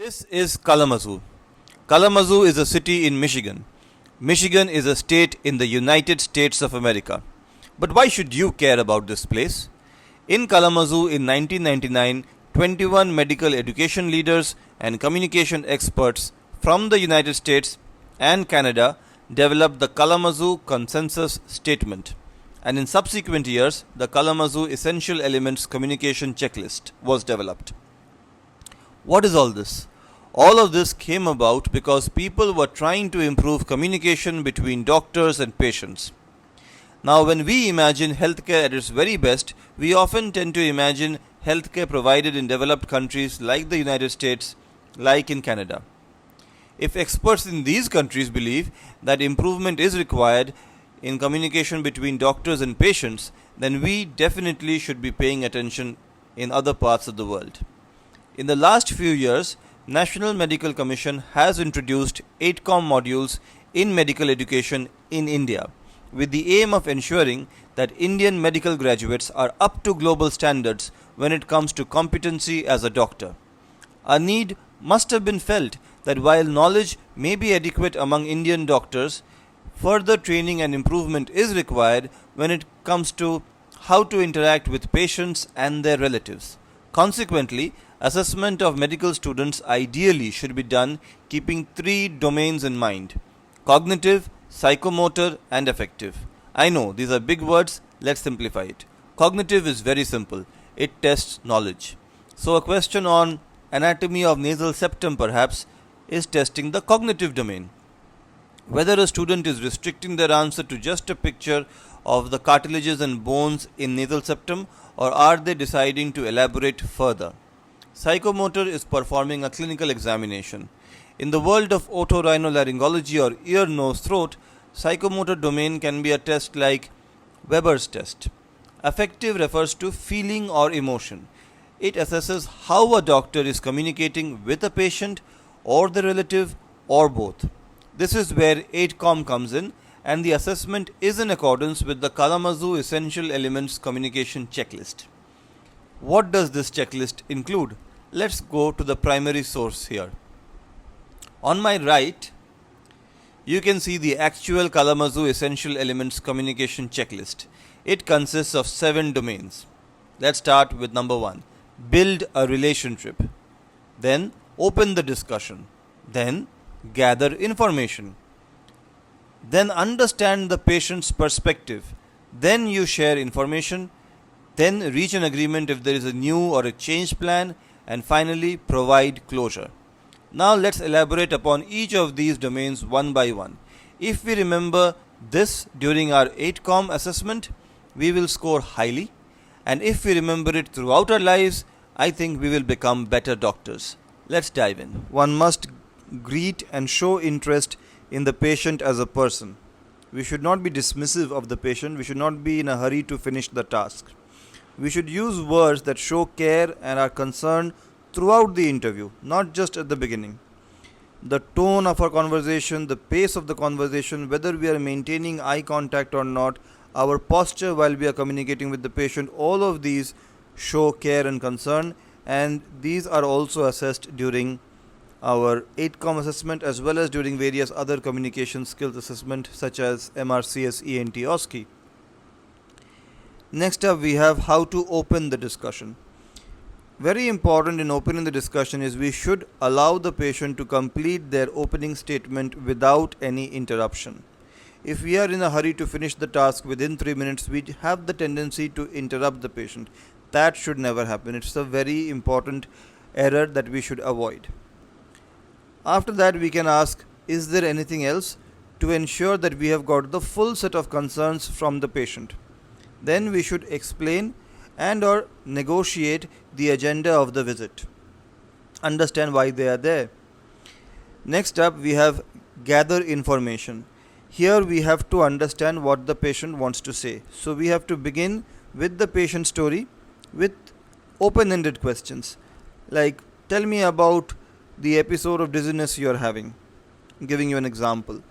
This is Kalamazoo. Kalamazoo is a city in Michigan. Michigan is a state in the United States of America. But why should you care about this place? In Kalamazoo in 1999, 21 medical education leaders and communication experts from the United States and Canada developed the Kalamazoo Consensus Statement. And in subsequent years, the Kalamazoo Essential Elements Communication Checklist was developed. What is all this? All of this came about because people were trying to improve communication between doctors and patients. Now, when we imagine healthcare at its very best, we often tend to imagine healthcare provided in developed countries like the United States, like in Canada. If experts in these countries believe that improvement is required in communication between doctors and patients, then we definitely should be paying attention in other parts of the world. In the last few years, National Medical Commission has introduced AETCOM modules in medical education in India, with the aim of ensuring that Indian medical graduates are up to global standards when it comes to competency as a doctor. A need must have been felt that while knowledge may be adequate among Indian doctors, further training and improvement is required when it comes to how to interact with patients and their relatives. Consequently, assessment of medical students ideally should be done keeping three domains in mind: cognitive, psychomotor, and affective. I know these are big words, let's simplify it. Cognitive is very simple, it tests knowledge. So, a question on anatomy of nasal septum perhaps is testing the cognitive domain. Whether a student is restricting their answer to just a picture of the cartilages and bones in nasal septum, or are they deciding to elaborate further? Psychomotor is performing a clinical examination. In the world of otorhinolaryngology or ear, nose, throat, psychomotor domain can be a test like Weber's test. Affective refers to feeling or emotion. It assesses how a doctor is communicating with a patient or the relative or both. This is where AETCOM comes in, and the assessment is in accordance with the Kalamazoo Essential Elements Communication Checklist. What does this checklist include? Let's go to the primary source here. On my right, you can see the actual Kalamazoo Essential Elements Communication Checklist. It consists of 7 domains. Let's start with number 1. Build a relationship. Then open the discussion. Then gather information. Then understand the patient's perspective. Then you share information. Then reach an agreement if there is a new or a change plan. And finally, provide closure. Now let's elaborate upon each of these domains one by one. If we remember this during our AETCOM assessment, we will score highly. And if we remember it throughout our lives, I think we will become better doctors. Let's dive in. One must greet and show interest in the patient as a person. We should not be dismissive of the patient. We should not be in a hurry to finish the task. We should use words that show care and are concerned throughout the interview, not just at the beginning. The tone of our conversation, the pace of the conversation, whether we are maintaining eye contact or not, our posture while we are communicating with the patient, all of these show care and concern, and these are also assessed during our AETCOM assessment as well as during various other communication skills assessment such as MRCS ENT OSCE. Next up, we have how to open the discussion. Very important in opening the discussion is we should allow the patient to complete their opening statement without any interruption. If we are in a hurry to finish the task within 3 minutes, we have the tendency to interrupt the patient. That should never happen. It's a very important error that we should avoid. After that, we can ask, is there anything else, to ensure that we have got the full set of concerns from the patient. Then we should explain and or negotiate the agenda of the visit. Understand why they are there. Next up, we have gather information. Here we have to understand what the patient wants to say. So we have to begin with the patient story with open-ended questions like, tell me about the episode of dizziness you are having, giving you an example.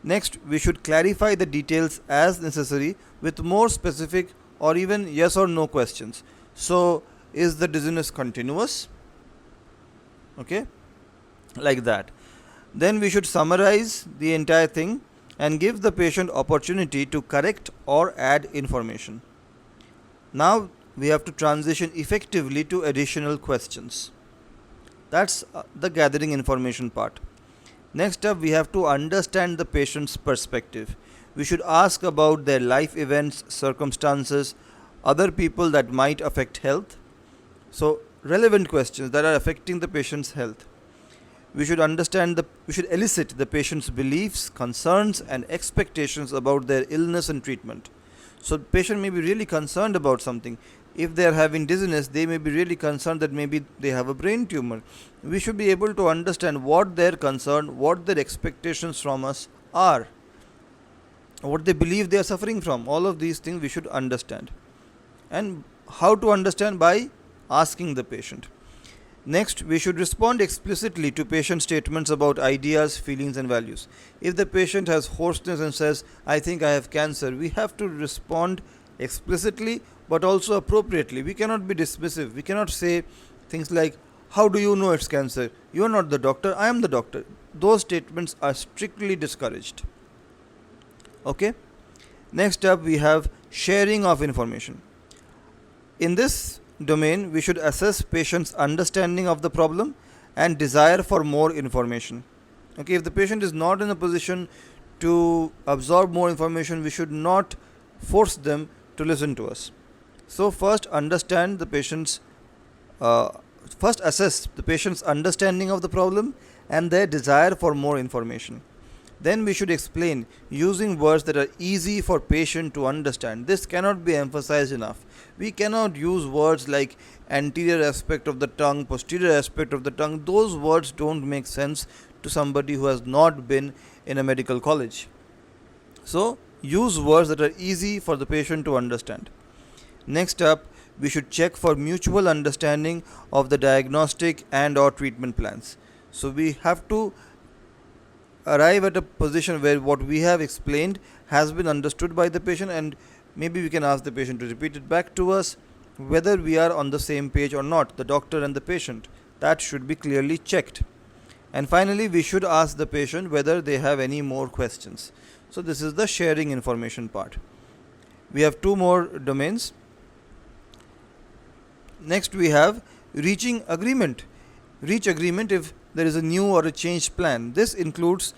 Next, we should clarify the details as necessary with more specific or even yes or no questions. So, is the dizziness continuous? Okay. like that. Then we should summarize the entire thing and give the patient opportunity to correct or add information. Now we have to transition effectively to additional questions. That's the gathering information part. Next up, we have to understand the patient's perspective. We should ask about their life events, circumstances, other people that might affect health. So, relevant questions that are affecting the patient's health. We should elicit the patient's beliefs, concerns, and expectations about their illness and treatment. So, the patient may be really concerned about something. If they are having dizziness, they may be really concerned that maybe they have a brain tumor. We should be able to understand what their concern, what their expectations from us are, what they believe they are suffering from. All of these things we should understand. And how to understand? By asking the patient. Next, we should respond explicitly to patient statements about ideas, feelings, and values. If the patient has hoarseness and says, I think I have cancer, we have to respond explicitly but also appropriately. We cannot be dismissive. We cannot say things like, how do you know it's cancer? You are not the doctor, I am the doctor. Those statements are strictly discouraged. Okay? Next up, we have sharing of information. In this domain, we should assess patient's understanding of the problem and desire for more information. Okay, if the patient is not in a position to absorb more information, we should not force them to listen to us. So first understand the patient's first assess the patient's understanding of the problem and their desire for more information. Then we should explain using words that are easy for patient to understand. This cannot be emphasized enough. We cannot use words like anterior aspect of the tongue, posterior aspect of the tongue. Those words don't make sense to somebody who has not been in a medical college. So use words that are easy for the patient to understand. Next up, we should check for mutual understanding of the diagnostic and or treatment plans. So we have to arrive at a position where what we have explained has been understood by the patient, and maybe we can ask the patient to repeat it back to us, whether we are on the same page or not, the doctor and the patient. That should be clearly checked. And finally, we should ask the patient whether they have any more questions. So this is the sharing information part. We have two more domains. Next, we have reaching agreement. Reach agreement if there is a new or a changed plan. This includes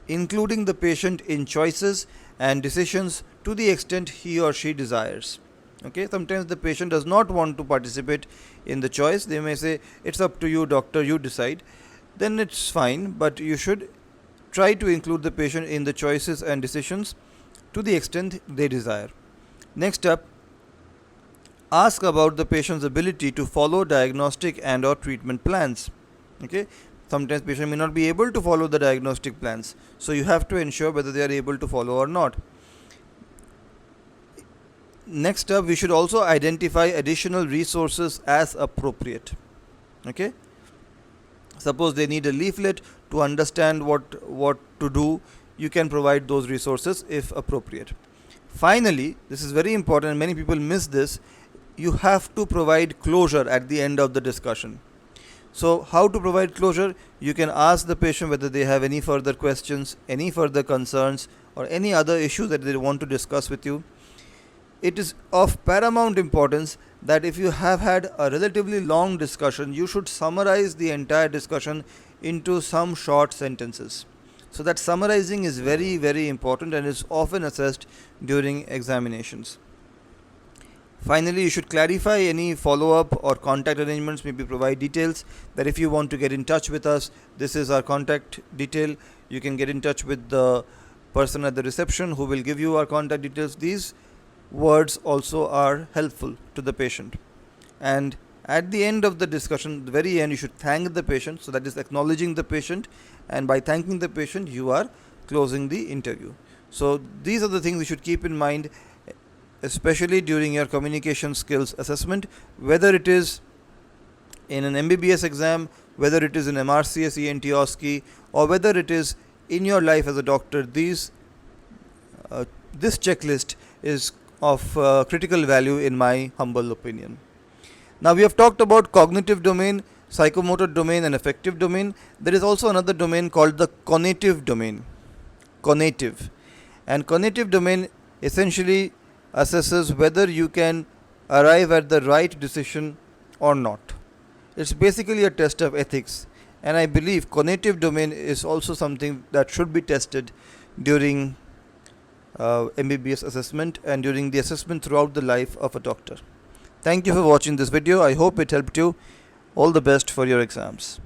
including the patient in choices and decisions to the extent he or she desires. Okay, sometimes the patient does not want to participate in the choice. They may say, it's up to you, doctor, you decide. Then it's fine, but you should try to include the patient in the choices and decisions to the extent they desire. Next up, ask about the patient's ability to follow diagnostic and or treatment plans. Okay, sometimes patient may not be able to follow the diagnostic plans, so you have to ensure whether they are able to follow or not. Next up, we should also identify additional resources as appropriate. Okay, suppose they need a leaflet to understand what to do, you can provide those resources if appropriate. Finally, this is very important and many people miss this, you have to provide closure at the end of the discussion. So how to provide closure? You can ask the patient whether they have any further questions, any further concerns, or any other issue that they want to discuss with you. It is of paramount importance that if you have had a relatively long discussion, you should summarize the entire discussion into some short sentences. So that summarizing is very, very important and is often assessed during examinations. Finally, you should clarify any follow-up or contact arrangements, maybe provide details that if you want to get in touch with us, this is our contact detail. You can get in touch with the person at the reception who will give you our contact details. These words also are helpful to the patient. And at the end of the discussion, the very end, you should thank the patient. So that is acknowledging the patient, and by thanking the patient, you are closing the interview. So these are the things you should keep in mind, especially during your communication skills assessment, whether it is in an MBBS exam, whether it is in MRCS ENT OSCE, or whether it is in your life as a doctor. This checklist is of critical value in my humble opinion. Now we have talked about cognitive domain, psychomotor domain and affective domain, there is also another domain called the cognitive domain. Cognitive. And cognitive domain essentially assesses whether you can arrive at the right decision or not. It's basically a test of ethics, and I believe cognitive domain is also something that should be tested during MBBS assessment and during the assessment throughout the life of a doctor. Thank you for watching this video. I hope it helped you. All the best for your exams.